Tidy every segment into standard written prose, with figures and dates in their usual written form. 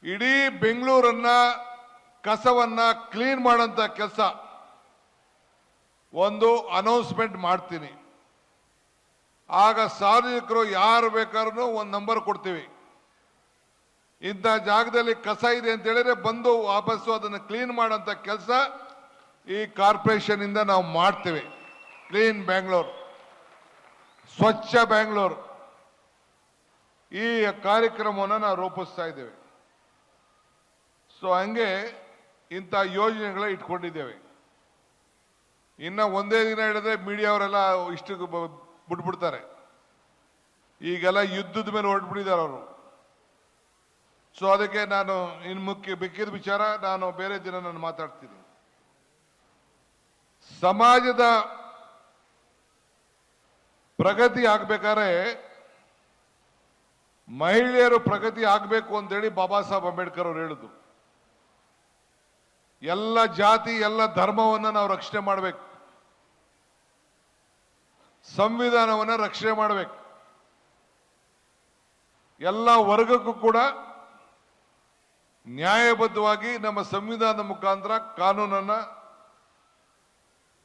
ಇಡೀ ಬೆಂಗಳೂರನ್ನ ಕಸವನ್ನ ಕ್ಲೀನ್ ಮಾಡೋಂಥ ಕೆಲಸ ಒಂದು ಅನೌನ್ಸ್ಮೆಂಟ್ ಮಾಡ್ತೀನಿ. ಆಗ ಸಾರ್ವಜನಿಕರು ಯಾರು ಬೇಕಾದ್ರೂ ಒಂದು ನಂಬರ್ ಕೊಡ್ತೀವಿ. ಇಂಥ ಜಾಗದಲ್ಲಿ ಕಸ ಇದೆ ಅಂತ ಹೇಳಿದ್ರೆ ಬಂದು ವಾಪಸ್ಸು ಅದನ್ನು ಕ್ಲೀನ್ ಮಾಡೋಂಥ ಕೆಲಸ ಈ ಕಾರ್ಪೊರೇಷನ್ ಇಂದ ನಾವು ಮಾಡ್ತೇವೆ. ಕ್ಲೀನ್ ಬ್ಯಾಂಗ್ಳೂರ್, ಸ್ವಚ್ಛ ಬ್ಯಾಂಗ್ಳೂರ್, ಈ ಕಾರ್ಯಕ್ರಮವನ್ನು ನಾವು ರೂಪಿಸ್ತಾ ಇದ್ದೇವೆ. ಸೊ ಹಂಗೆ ಇಂಥ ಯೋಜನೆಗಳ ಇಟ್ಕೊಂಡಿದ್ದೇವೆ. ಇನ್ನು ಒಂದೇ ದಿನ ಹೇಳಿದ್ರೆ ಮೀಡಿಯಾವರೆಲ್ಲ ಇಷ್ಟು ಬಿಟ್ಬಿಡ್ತಾರೆ. ಈಗೆಲ್ಲ ಯುದ್ಧದ ಮೇಲೆ ಹೊರಟ್ಬಿಟ್ಟಿದ್ದಾರೆ ಅವರು. ಸೊ ಅದಕ್ಕೆ ನಾನು ಇನ್ನು ಮಿಕ್ಕಿದ ವಿಚಾರ ನಾನು ಬೇರೆ ದಿನ ನಾನು ಮಾತಾಡ್ತೀನಿ. ಸಮಾಜದ ಪ್ರಗತಿ ಆಗ್ಬೇಕಾದ್ರೆ ಮಹಿಳೆಯರು ಪ್ರಗತಿ ಆಗಬೇಕು ಅಂತೇಳಿ ಬಾಬಾ ಸಾಹೇಬ್ ಅಂಬೇಡ್ಕರ್ ಅವರು ಹೇಳಿದ್ರು. ಎಲ್ಲ ಜಾತಿ ಎಲ್ಲ ಧರ್ಮವನ್ನು ನಾವು ರಕ್ಷಣೆ ಮಾಡಬೇಕು, ಸಂವಿಧಾನವನ್ನು ರಕ್ಷಣೆ ಮಾಡಬೇಕು, ಎಲ್ಲ ವರ್ಗಕ್ಕೂ ಕೂಡ ನ್ಯಾಯಬದ್ಧವಾಗಿ ನಮ್ಮ ಸಂವಿಧಾನದ ಮುಖಾಂತರ ಕಾನೂನನ್ನು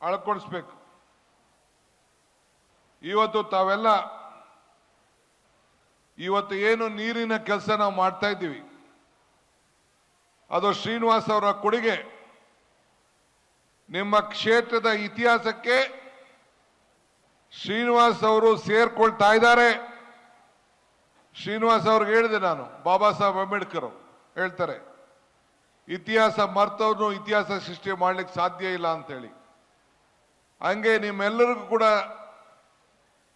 ಅಳವಡಿಸಬೇಕು. ಇವತ್ತು ತಾವೆಲ್ಲ ಇವತ್ತು ಏನು ನೀರಿನ ಕೆಲಸ ನಾವು ಮಾಡ್ತಾ ಇದ್ದೀವಿ, ಅದು ಶ್ರೀನಿವಾಸ್ ಅವರ ಕೊಡುಗೆ. ನಿಮ್ಮ ಕ್ಷೇತ್ರದ ಇತಿಹಾಸಕ್ಕೆ ಶ್ರೀನಿವಾಸ್ ಅವರು ಸೇರ್ಕೊಳ್ತಾ ಇದ್ದಾರೆ. ಶ್ರೀನಿವಾಸ್ ಅವ್ರಿಗೆ ಹೇಳಿದೆ ನಾನು, ಬಾಬಾ ಸಾಹೇಬ್ ಅಂಬೇಡ್ಕರ್ ಹೇಳ್ತಾರೆ, ಇತಿಹಾಸ ಮರ್ತವ್ರನ್ನು ಇತಿಹಾಸ ಸೃಷ್ಟಿ ಮಾಡ್ಲಿಕ್ಕೆ ಸಾಧ್ಯ ಇಲ್ಲ ಅಂತೇಳಿ. ಹಂಗೆ ನಿಮ್ಮೆಲ್ಲರಿಗೂ ಕೂಡ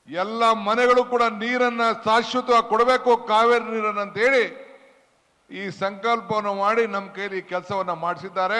ಎಲ್ಲ ಮನೆಗಳು ಕೂಡ ನೀರನ್ನ ಶಾಶ್ವತವಾಗಿ ಕೊಡಬೇಕು, ಕಾವೇರಿ ನೀರನ್ನು ಅಂತ ಹೇಳಿ ಈ ಸಂಕಲ್ಪವನ್ನು ಮಾಡಿ ನಮ್ಮ ಕೈಲಿ ಈ ಕೆಲಸವನ್ನ ಮಾಡಿಸಿದ್ದಾರೆ.